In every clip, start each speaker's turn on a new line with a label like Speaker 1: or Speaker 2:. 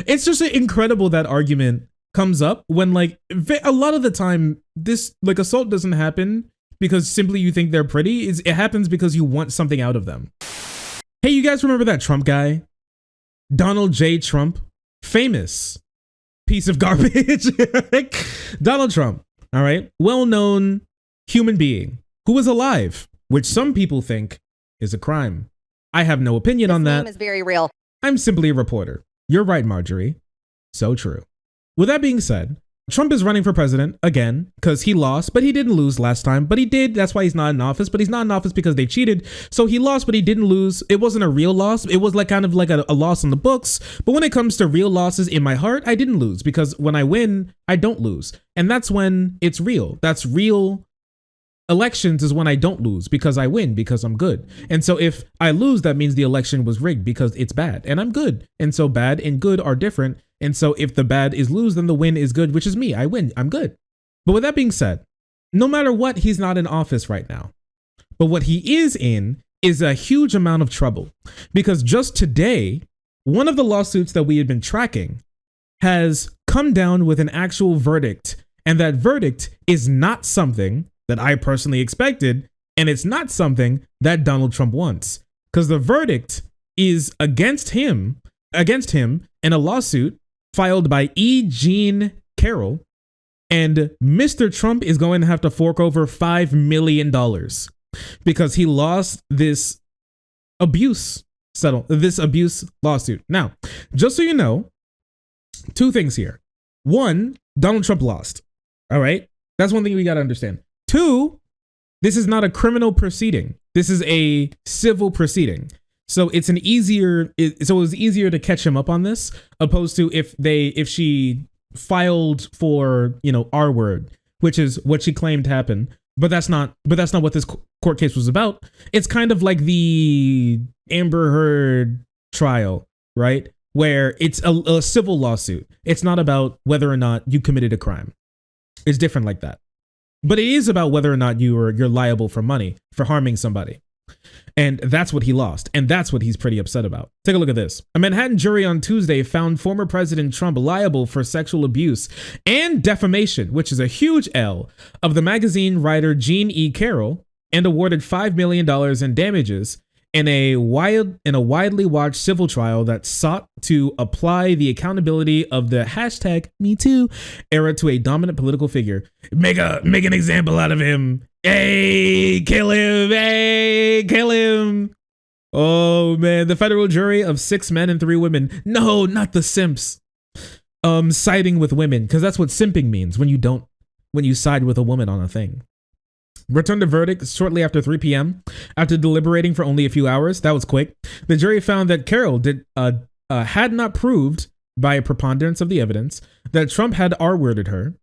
Speaker 1: It's just incredible that argument comes up when like a lot of the time this like assault doesn't happen because simply you think they're pretty. It happens because you want something out of them. Hey, you guys remember that Trump guy? Donald J. Trump? Famous piece of garbage. Donald Trump, all right? Well-known human being who was alive, which some people think is a crime. I have no opinion on that.
Speaker 2: This name is very real. I'm
Speaker 1: simply a reporter. You're right, Marjorie. So true. With that being said, Trump is running for president again because he lost, but he didn't lose last time. But he did. That's why he's not in office. But he's not in office because they cheated. So he lost, but he didn't lose. It wasn't a real loss. It was like kind of like a loss on the books. But when it comes to real losses in my heart, I didn't lose because when I win, I don't lose. And that's when it's real. That's real. Elections is when I don't lose because I win because I'm good. And so if I lose, that means the election was rigged because it's bad and I'm good. And so bad and good are different. And so if the bad is lose, then the win is good, which is me. I win. I'm good. But with that being said, no matter what, he's not in office right now. But what he is in is a huge amount of trouble because just today, one of the lawsuits that we had been tracking has come down with an actual verdict. And that verdict is not something that I personally expected. And it's not something that Donald Trump wants because the verdict is against him in a lawsuit filed by E. Jean Carroll, and Mr. Trump is going to have to fork over $5 million because he lost this abuse lawsuit. Now, just so you know, two things here. One, Donald Trump lost. All right. That's one thing we got to understand. Two, this is not a criminal proceeding. This is a civil proceeding. So it was easier to catch him up on this, opposed to if she filed for, R word, which is what she claimed happened. But that's not what this court case was about. It's kind of like the Amber Heard trial, right? Where it's a civil lawsuit. It's not about whether or not you committed a crime. It's different like that. But it is about whether or not you're liable for money for harming somebody. And that's what he lost. And that's what he's pretty upset about. Take a look at this. A Manhattan jury on Tuesday found former President Trump liable for sexual abuse and defamation, which is a huge L, of the magazine writer Jean E. Carroll, and awarded $5 million in damages in a widely watched civil trial that sought to apply the accountability of the #MeToo era to a dominant political figure. Make an example out of him. Hey, kill him. Hey, kill him. Oh, man. The federal jury of 6 men and 3 women. No, not the simps. Siding with women, because that's what simping means when you side with a woman on a thing. Returned a verdict shortly after 3 p.m. After deliberating for only a few hours. That was quick. The jury found that Carroll had not proved by a preponderance of the evidence that Trump had R-worded her,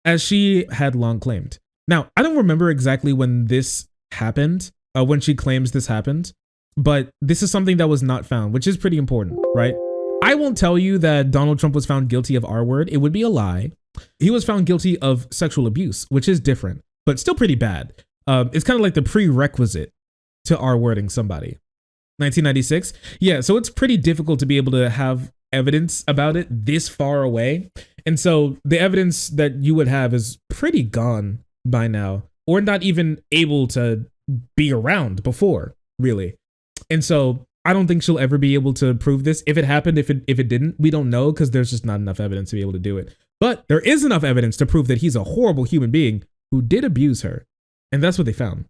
Speaker 1: as she had long claimed. Now, I don't remember exactly when this happened, when she claims this happened, but this is something that was not found, which is pretty important, right? I won't tell you that Donald Trump was found guilty of R-word. It would be a lie. He was found guilty of sexual abuse, which is different, but still pretty bad. It's kind of like the prerequisite to R-wording somebody. 1996. Yeah, so it's pretty difficult to be able to have evidence about it this far away. And so the evidence that you would have is pretty gone by now, or not even able to be around before, really. And so I don't think she'll ever be able to prove this. If it happened, if it didn't, we don't know because there's just not enough evidence to be able to do it. But there is enough evidence to prove that he's a horrible human being who did abuse her. And that's what they found.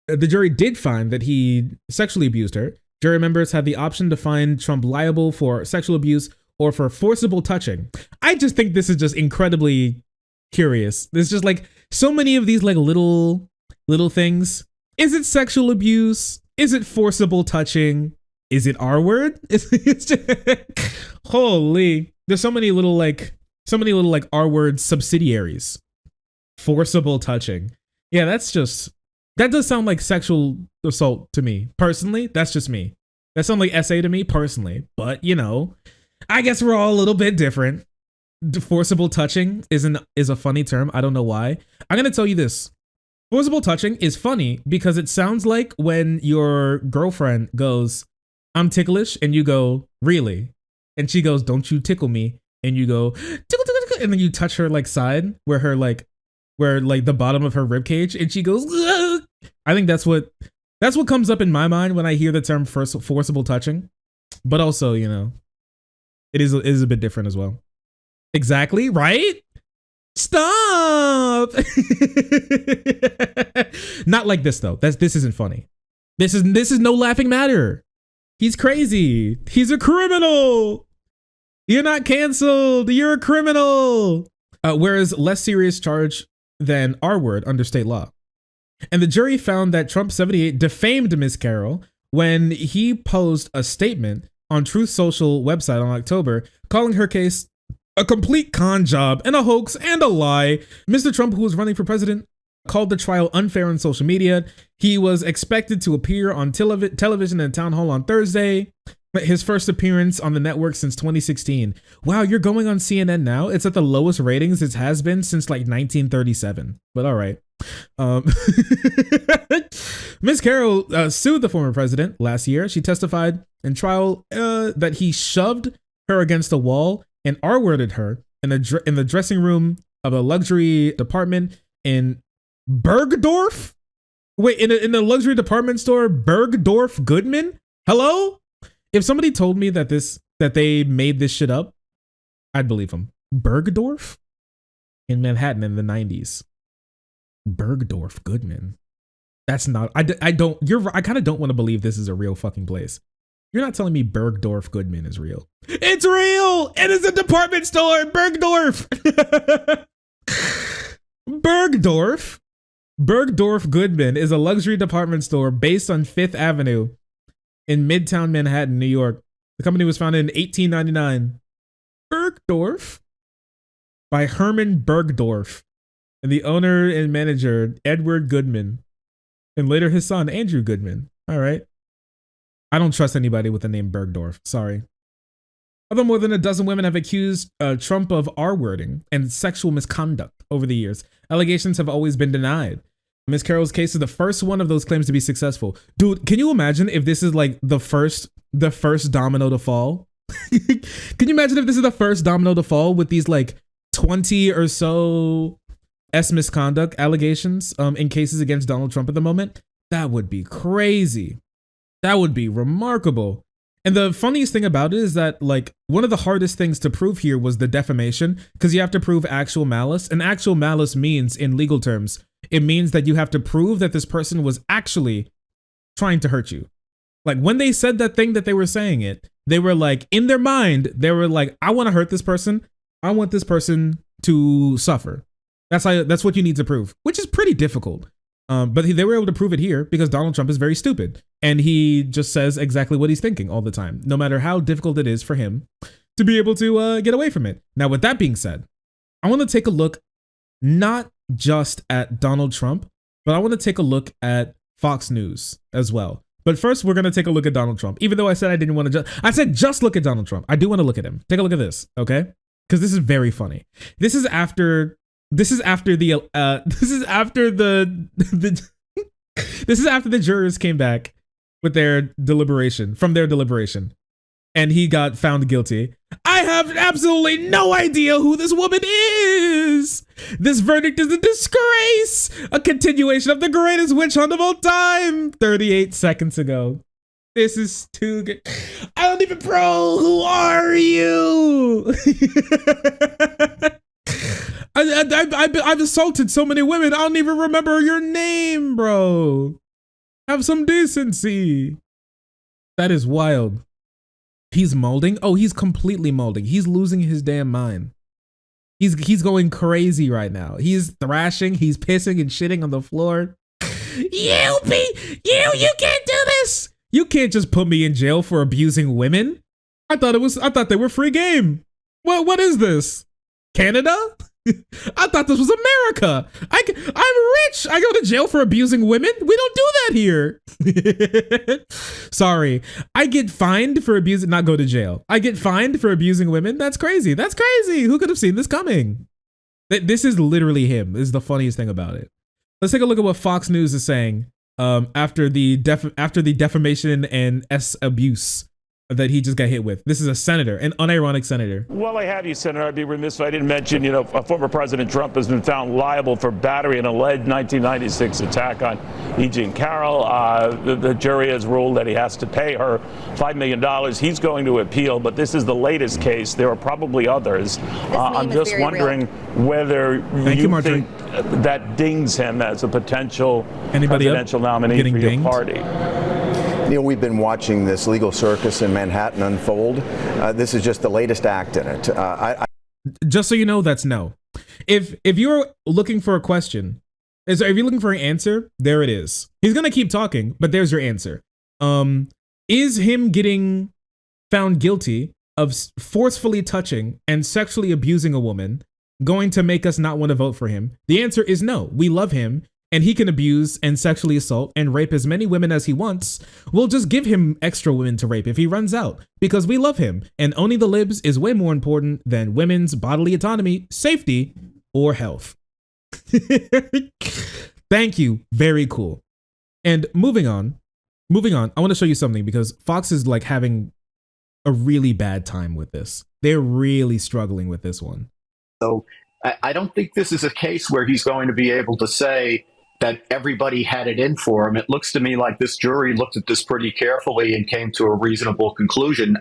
Speaker 1: The jury did find that he sexually abused her. Jury members had the option to find Trump liable for sexual abuse or for forcible touching. I just think this is just incredibly curious. There's just like so many of these like little things. Is it sexual abuse? Is it forcible touching? Is it R word? It's just, holy. There's so many little R word subsidiaries. Forcible touching. Yeah, that does sound like sexual assault to me. Personally, that's just me. That sounds like SA to me personally. But, I guess we're all a little bit different. Forcible touching is a funny term. I don't know why. I'm going to tell you this. Forcible touching is funny because it sounds like when your girlfriend goes, "I'm ticklish," and you go, "Really?" And she goes, "Don't you tickle me." And you go, "Tickle, tickle, tickle," and then you touch her like side where the bottom of her rib cage, and she goes, "Ugh." I think that's what comes up in my mind when I hear the term forcible touching. But also, you know, it is a bit different as well. Exactly, right? Stop. Not like this though. This isn't funny. This is no laughing matter. He's crazy. He's a criminal. You're not canceled. You're a criminal. Whereas less serious charge than R-word under state law. And the jury found that Trump 78 defamed Ms. Carroll when he posed a statement on Truth Social website on October, calling her case a complete con job and a hoax and a lie. Mr. Trump, who was running for president, called the trial unfair on social media. He was expected to appear on television and town hall on Thursday. His first appearance on the network since 2016. Wow, you're going on CNN now? It's at the lowest ratings it has been since like 1937. But all right. Ms. Carroll sued the former president last year. She testified in trial that he shoved her against a wall and R-worded her in the dressing room of a luxury department in Bergdorf. Wait, in a luxury department store, Bergdorf Goodman? Hello? If somebody told me that they made this shit up, I'd believe them. Bergdorf? In Manhattan in the 90s. Bergdorf Goodman. That's not, I kind of don't want to believe this is a real fucking place. You're not telling me Bergdorf Goodman is real. It's real! It is a department store! Bergdorf! Bergdorf Goodman is a luxury department store based on 5th Avenue in Midtown Manhattan, New York. The company was founded in 1899. Bergdorf by Herman Bergdorf and the owner and manager, Edward Goodman, and later his son, Andrew Goodman. All right. I don't trust anybody with the name Bergdorf. Sorry. Although more than a dozen women have accused Trump of R-wording and sexual misconduct over the years, allegations have always been denied. Ms. Carroll's case is the first one of those claims to be successful. Dude, can you imagine if this is like the first domino to fall? Can you imagine if this is the first domino to fall with these like 20 or so misconduct allegations in cases against Donald Trump at the moment? That would be crazy. That would be remarkable. And the funniest thing about it is that like one of the hardest things to prove here was the defamation, because you have to prove actual malice. And actual malice means, in legal terms, it means that you have to prove that this person was actually trying to hurt you. Like when they said that thing that they were saying it, they were like, in their mind, they were like, I want to hurt this person. I want this person to suffer. That's what you need to prove, which is pretty difficult. But they were able to prove it here because Donald Trump is very stupid and he just says exactly what he's thinking all the time, no matter how difficult it is for him to be able to get away from it. Now, with that being said, I want to take a look not just at Donald Trump, but I want to take a look at Fox News as well. But first, we're going to take a look at Donald Trump. Even though I said I didn't want to I said just look at Donald Trump. I do want to look at him. Take a look at this, okay? Because this is very funny. This is after the jurors came back with their deliberation, and he got found guilty. I have absolutely no idea who this woman is. This verdict is a disgrace, a continuation of the greatest witch hunt of all time. 38 seconds ago. This is too good. I don't even, bro, who are you? I've assaulted so many women. I don't even remember your name, bro. Have some decency. That is wild. He's molding. Oh, he's completely molding. He's losing his damn mind. He's going crazy right now. He's thrashing. He's pissing and shitting on the floor. You can't do this. You can't just put me in jail for abusing women. I thought they were free game. What is this? Canada? I thought this was America. I'm rich. I go to jail for abusing women. We don't do that here. Sorry. I get fined for abusing, not go to jail. I get fined for abusing women. That's crazy. That's crazy. Who could have seen this coming? This is literally him. This is the funniest thing about it. Let's take a look at what Fox News is saying after the defamation and abuse that he just got hit with. This is a senator, an unironic senator.
Speaker 2: While I have you, Senator, I'd be remiss if I didn't mention, former President Trump has been found liable for battery in an alleged 1996 attack on E.Jean Carroll. The jury has ruled that he has to pay her $5 million. He's going to appeal, but this is the latest case. There are probably others. I'm just wondering whether you think that dings him as a potential presidential nominee for your party.
Speaker 3: Neil, we've been watching this legal circus in Manhattan unfold. This is just the latest act in it.
Speaker 1: Just so you know, that's no. If you're looking for a question, if you're looking for an answer, there it is. He's gonna keep talking, but there's your answer. Is him getting found guilty of forcefully touching and sexually abusing a woman going to make us not want to vote for him? The answer is no. We love him, and he can abuse and sexually assault and rape as many women as he wants. We'll just give him extra women to rape if he runs out, because we love him, and owning the libs is way more important than women's bodily autonomy, safety, or health. Thank you. Very cool. And moving on, I want to show you something, because Fox is like having a really bad time with this. They're really struggling with this one.
Speaker 4: So I don't think this is a case where he's going to be able to say that everybody had it in for him. It looks to me like this jury looked at this pretty carefully and came to a reasonable conclusion.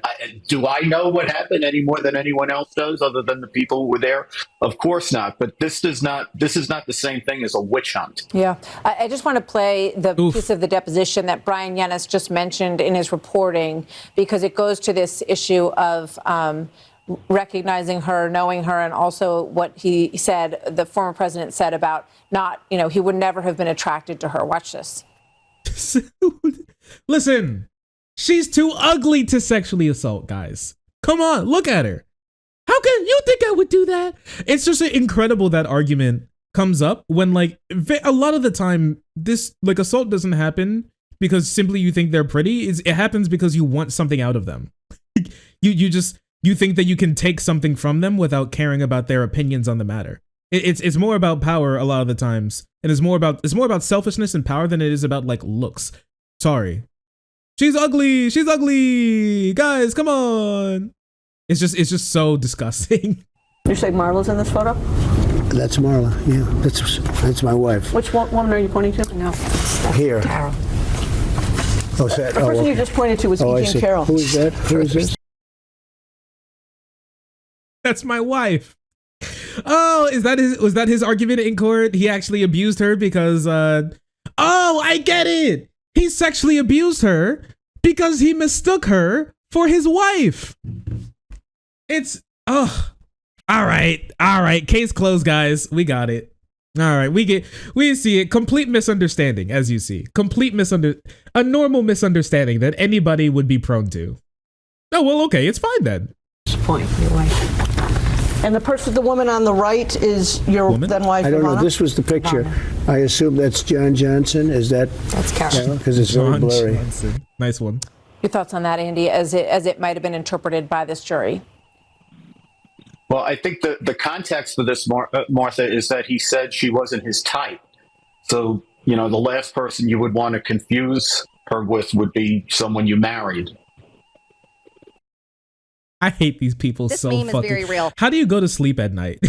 Speaker 4: Do I know what happened any more than anyone else does, other than the people who were there? Of course not. But this is not the same thing as a witch hunt. Yeah.
Speaker 5: I just want to play the piece of the deposition that Brian Yennis just mentioned in his reporting, because it goes to this issue of recognizing her, knowing her, and also what he said, the former president said about not, he would never have been attracted to her. Watch this.
Speaker 1: Listen, she's too ugly to sexually assault, guys. Come on, look at her. How can you think I would do that? It's just incredible that argument comes up when, like, a lot of the time, this, like, assault doesn't happen because simply you think they're pretty. It happens because you want something out of them. You think that you can take something from them without caring about their opinions on the matter. It's more about power a lot of the times, and it's more about selfishness and power than it is about, like, looks. Sorry, she's ugly. She's ugly, guys. Come on. It's just so disgusting.
Speaker 6: You say Marla's in this photo?
Speaker 7: That's Marla. Yeah, that's my wife.
Speaker 6: Which woman are you pointing to?
Speaker 5: No,
Speaker 7: Here.
Speaker 5: Carroll.
Speaker 7: Oh, is that?
Speaker 6: The person you just pointed to was E.Jean Carroll.
Speaker 7: Who is that? Who is this?
Speaker 1: That's my wife. Oh, was that his argument in court? He actually abused her because oh, I get it. He sexually abused her because he mistook her for his wife. It's all right. Case closed, guys. We got it. All right, we see it. Complete misunderstanding, as you see. A normal misunderstanding that anybody would be prone to. Oh, well, okay, it's fine then.
Speaker 6: Point your wife. And the woman on the right is your then wife.
Speaker 7: I don't know. This was the picture. I assume that's John Johnson. Is that?
Speaker 5: That's Carroll.
Speaker 7: Because it's very blurry.
Speaker 1: Johnson. Nice one.
Speaker 5: Your thoughts on that, Andy, as it might have been interpreted by this jury?
Speaker 4: Well, I think the context for this, Martha, is that he said she wasn't his type. So, the last person you would want to confuse her with would be someone you married.
Speaker 1: I hate these people so fucking. This meme is very real. How do you go to sleep at night?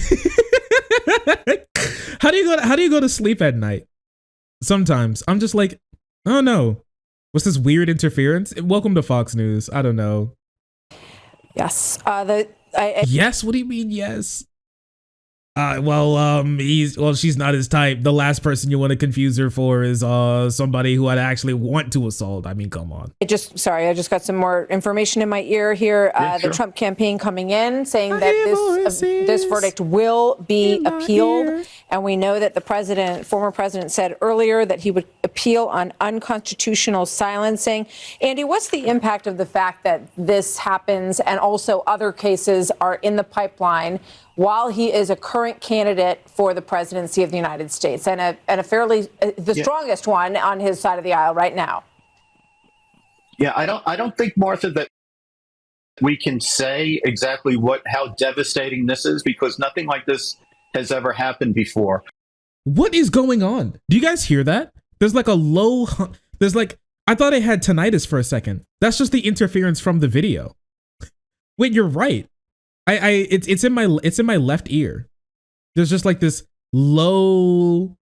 Speaker 1: How do you go to sleep at night? Sometimes I'm just like, oh no, what's this weird interference? Welcome to Fox News. I don't know.
Speaker 5: Yes.
Speaker 1: Yes. What do you mean? Yes. She's not his type. The last person you want to confuse her for is somebody who I'd actually want to assault. I mean, come on. I just got some more information in my ear here. The Trump campaign coming in saying that this verdict will be appealed. And we know that the former president said earlier that he would appeal on unconstitutional silencing. Andy, what's the impact of the fact that this happens and also other cases are in the pipeline while he is a current candidate for the presidency of the United States and a fairly strongest one on his side of the aisle right now?
Speaker 4: Yeah, I don't think, Martha, that we can say exactly how devastating this is, because nothing like this has ever happened before.
Speaker 1: What is going on? Do you guys hear that? There's like a low, I thought I had tinnitus for a second. That's just the interference from the video. Wait, you're right. It's in my left ear. There's just like this low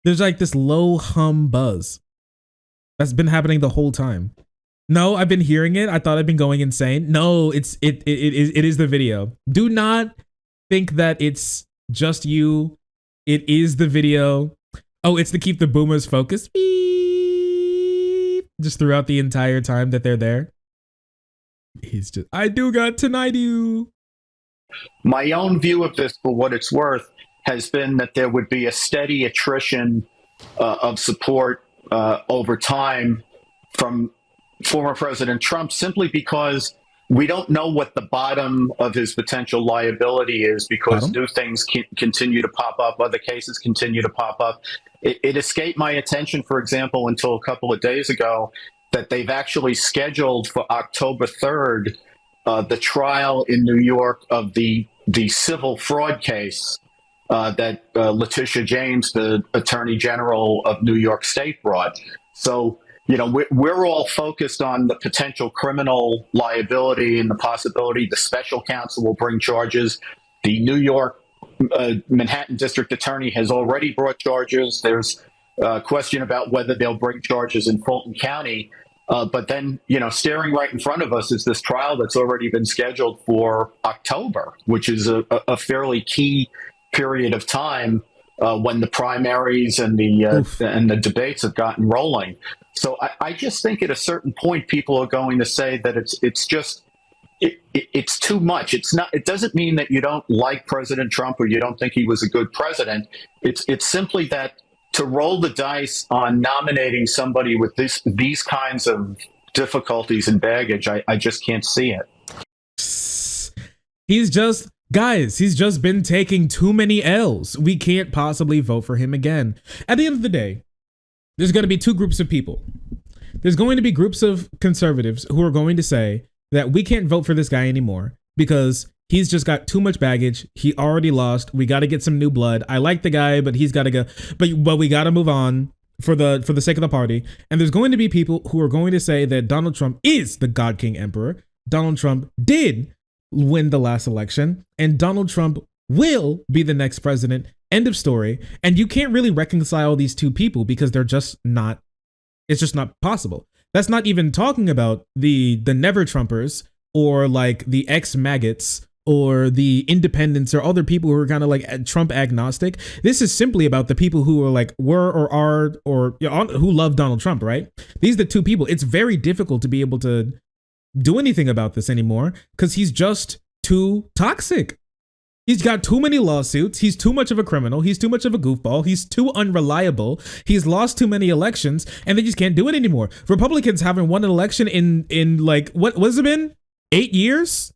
Speaker 1: hum buzz that's been happening the whole time. No, I've been hearing it. I thought I'd been going insane. No, it is the video. Do not think that it's just you. It is the video. Oh, it's to keep the boomers focused. Beep. Just throughout the entire time that they're there. He's just, I do got tinnitus.
Speaker 4: My own view of this, for what it's worth, has been that there would be a steady attrition of support over time from former President Trump, simply because we don't know what the bottom of his potential liability is, because new things continue to pop up, other cases continue to pop up. It escaped my attention, for example, until a couple of days ago, that they've actually scheduled for October 3rd the trial in New York of the civil fraud case that Letitia James, the Attorney General of New York State, brought. So, you know, we're all focused on the potential criminal liability and the possibility the special counsel will bring charges. The New York Manhattan District Attorney has already brought charges. There's a question about whether they'll bring charges in Fulton County. But then, you know, staring right in front of us is this trial that's already been scheduled for October, which is a fairly key period of time when the primaries and the debates have gotten rolling. So I just think at a certain point, people are going to say that it's too much. It doesn't mean that you don't like President Trump or you don't think he was a good president. It's simply that to roll the dice on nominating somebody with these kinds of difficulties and baggage, I just can't see it.
Speaker 1: He's just been taking too many L's. We can't possibly vote for him again. At the end of the day, there's going to be two groups of people. There's going to be groups of conservatives who are going to say that we can't vote for this guy anymore because he's just got too much baggage. He already lost. We got to get some new blood. I like the guy, but he's got to go. But we got to move on for the sake of the party. And there's going to be people who are going to say that Donald Trump is the God King Emperor. Donald Trump did win the last election, and Donald Trump will be the next president. End of story. And you can't really reconcile these two people because they're just not. It's just not possible. That's not even talking about the never Trumpers or like the ex-maggots or the independents or other people who are kind of like Trump agnostic. This is simply about the people who are like were or are or who love Donald Trump, right? These are the two people. It's very difficult to be able to do anything about this anymore because he's just too toxic. He's got too many lawsuits. He's too much of a criminal. He's too much of a goofball. He's too unreliable. He's lost too many elections and they just can't do it anymore. Republicans haven't won an election in like, what has it been? 8 years?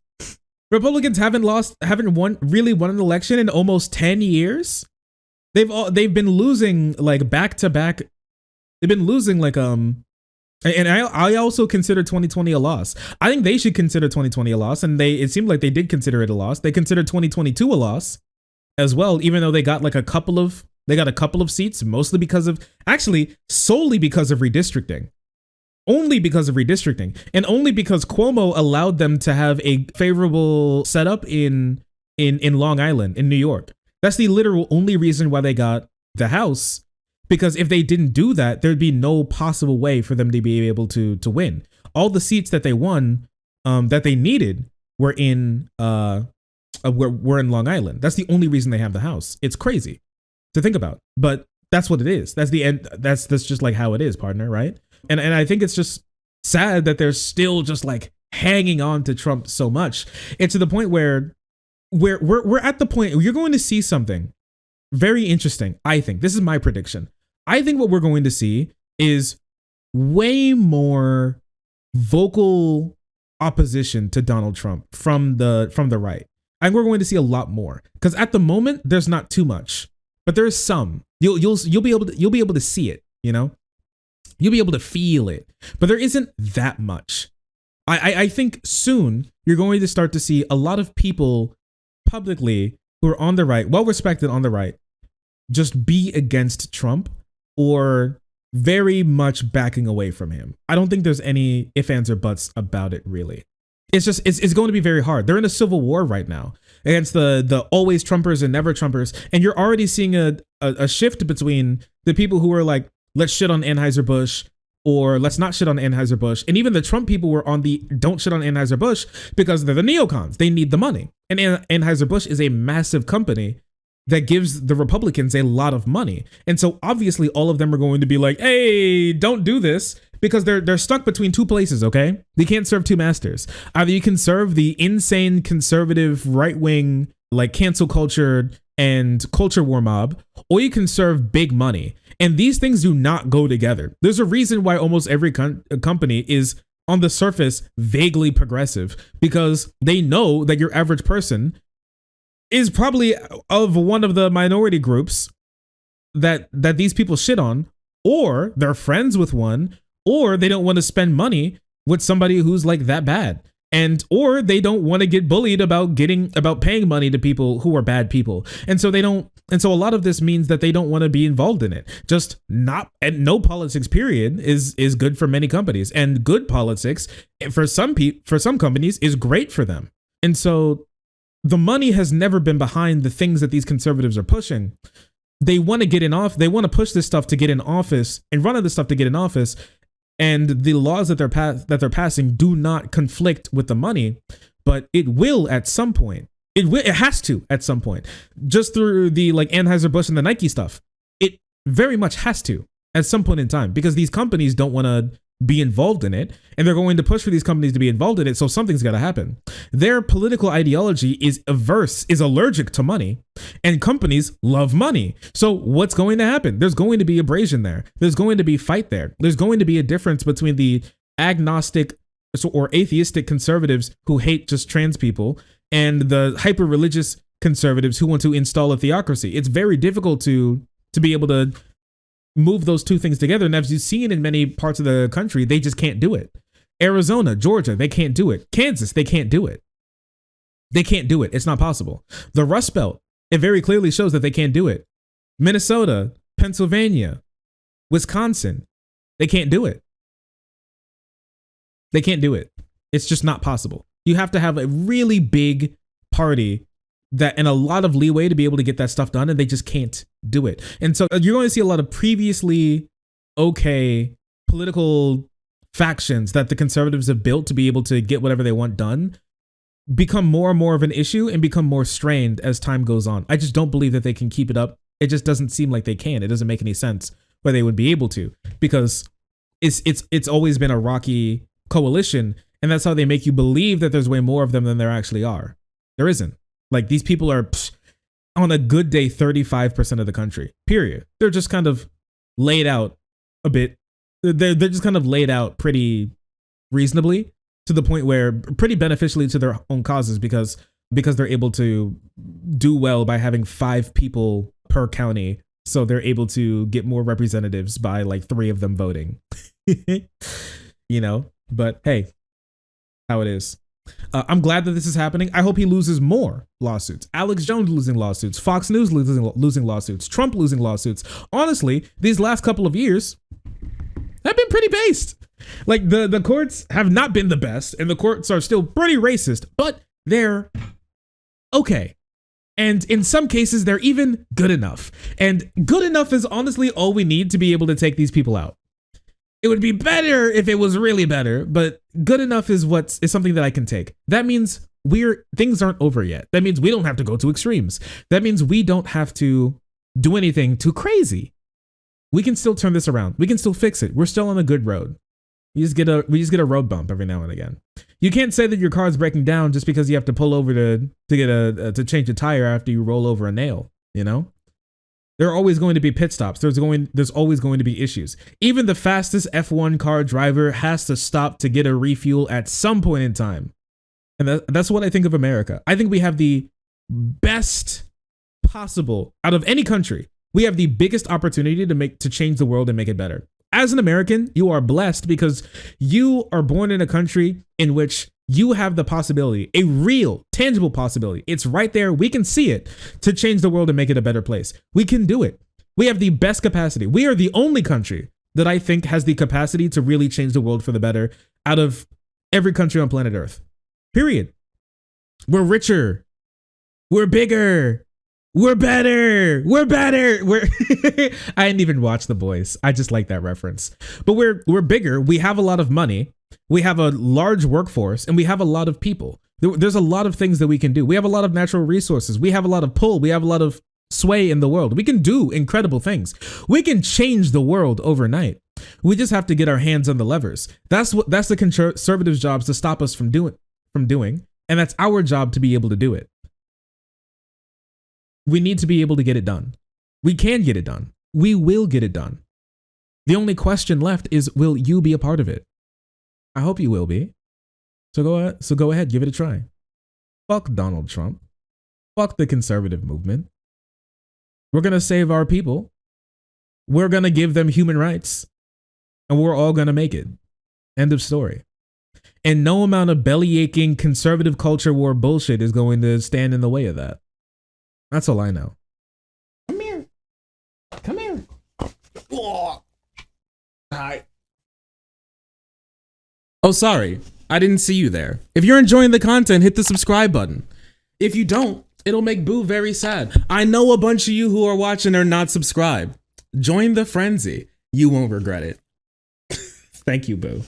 Speaker 1: Republicans haven't won an election in almost 10 years. They've been losing like back to back. They've been losing like, and I also consider 2020 a loss. I think they should consider 2020 a loss, and it seemed like they did consider it a loss. They considered 2022 a loss as well, even though they got a couple of seats, solely because of redistricting. Only because of redistricting, and only because Cuomo allowed them to have a favorable setup in Long Island, in New York. That's the literal only reason why they got the House. Because if they didn't do that, there'd be no possible way for them to be able to win. All the seats that they won, that they needed, were in Long Island. That's the only reason they have the House. It's crazy to think about, but that's what it is. That's the end. That's just like how it is, partner, right? And I think it's just sad that they're still just like hanging on to Trump so much. It's to the point where we're at the point where you're going to see something very interesting. I think this is my prediction. I think what we're going to see is way more vocal opposition to Donald Trump from the right. I think we're going to see a lot more because at the moment there's not too much, but there's some. You'll be able to see it. You know, you'll be able to feel it, but there isn't that much. I think soon you're going to start to see a lot of people publicly who are on the right, well respected on the right, just be against Trump or very much backing away from him. I don't think there's any ifs, ands, or buts about it, really. It's just, it's going to be very hard. They're in a civil war right now against the always Trumpers and never Trumpers. And you're already seeing a shift between the people who are like, let's shit on Anheuser-Busch, or let's not shit on Anheuser-Busch. And even the Trump people were on the don't shit on Anheuser-Busch because they're the neocons. They need the money. And Anheuser-Busch is a massive company that gives the Republicans a lot of money. And so obviously all of them are going to be like, hey, don't do this, because they're stuck between two places, okay? They can't serve two masters. Either you can serve the insane conservative right-wing, like cancel culture and culture war mob, or you can serve big money. And these things do not go together. There's a reason why almost every company is on the surface vaguely progressive, because they know that your average person is probably of one of the minority groups that these people shit on, or they're friends with one, or they don't want to spend money with somebody who's like that bad. And or they don't want to get bullied about paying money to people who are bad people. And so a lot of this means that they don't want to be involved in it. Just no politics period is good for many companies, and good politics for some companies is great for them. And so the money has never been behind the things that these conservatives are pushing. They want to get in off. They want to push this stuff to get in office and run this stuff to get in office. And the laws that they're passing do not conflict with the money, but it will at some point. It has to at some point. Just through the like Anheuser-Busch and the Nike stuff, it very much has to at some point in time, because these companies don't want to be involved in it, and they're going to push for these companies to be involved in it. So something's got to happen. Their political ideology is allergic to money, and companies love money. So what's going to happen? There's going to be abrasion there. There's going to be fight there. There's going to be a difference between the agnostic or atheistic conservatives who hate just trans people and the hyper religious conservatives who want to install a theocracy. It's very difficult to be able to move those two things together. And as you've seen in many parts of the country, they just can't do it. Arizona, Georgia, they can't do it. Kansas, they can't do it. They can't do it. It's not possible. The Rust Belt, it very clearly shows that they can't do it. Minnesota, Pennsylvania, Wisconsin, they can't do it. They can't do it. It's just not possible. You have to have a really big party that and a lot of leeway to be able to get that stuff done, and they just can't do it. And so you're going to see a lot of previously okay political factions that the conservatives have built to be able to get whatever they want done become more and more of an issue and become more strained as time goes on. I just don't believe that they can keep it up. It just doesn't seem like they can. It doesn't make any sense where they would be able to, because it's always been a rocky coalition, and that's how they make you believe that there's way more of them than there actually are. There isn't. Like, these people are, on a good day, 35% of the country, period. They're just kind of laid out a bit. They're just kind of laid out pretty reasonably, to the point where pretty beneficially to their own causes, because they're able to do well by having 5 people per county. So they're able to get more representatives by like 3 of them voting, but hey, how it is. I'm glad that this is happening. I hope he loses more lawsuits. Alex Jones losing lawsuits, Fox News losing lawsuits, Trump losing lawsuits. Honestly, these last couple of years have been pretty based. Like the courts have not been the best, and the courts are still pretty racist, but they're okay. And in some cases, they're even good enough. And good enough is honestly all we need to be able to take these people out. It would be better if it was really better, but good enough is something that I can take. That means things aren't over yet. That means we don't have to go to extremes. That means we don't have to do anything too crazy. We can still turn this around. We can still fix it. We're still on a good road. We just get a road bump every now and again. You can't say that your car's breaking down just because you have to pull over to change a tire after you roll over a nail, There are always going to be pit stops. There's always going to be issues. Even the fastest F1 car driver has to stop to get a refuel at some point in time. And that's what I think of America. I think we have the best possible out of any country. We have the biggest opportunity to change the world and make it better. As an American, you are blessed because you are born in a country in which you have the possibility, a real, tangible possibility. It's right there. We can see it, to change the world and make it a better place. We can do it. We have the best capacity. We are the only country that I think has the capacity to really change the world for the better out of every country on planet Earth. Period. We're richer. We're bigger. We're better. We're better. I didn't even watch The Boys. I just like that reference. But we're bigger. We have a lot of money. We have a large workforce, and we have a lot of people. There's a lot of things that we can do. We have a lot of natural resources. We have a lot of pull. We have a lot of sway in the world. We can do incredible things. We can change the world overnight. We just have to get our hands on the levers. That's the conservatives' jobs to stop us from doing, and that's our job to be able to do it. We need to be able to get it done. We can get it done. We will get it done. The only question left is, will you be a part of it? I hope you will be. So go ahead, give it a try. Fuck Donald Trump. Fuck the conservative movement. We're going to save our people. We're going to give them human rights. And we're all going to make it. End of story. And no amount of belly aching conservative culture war bullshit is going to stand in the way of that. That's all I know. Come here. Come here. Oh. Hi. Oh, sorry. I didn't see you there. If you're enjoying the content, hit the subscribe button. If you don't, it'll make Boo very sad. I know a bunch of you who are watching are not subscribed. Join the frenzy. You won't regret it. Thank you, Boo.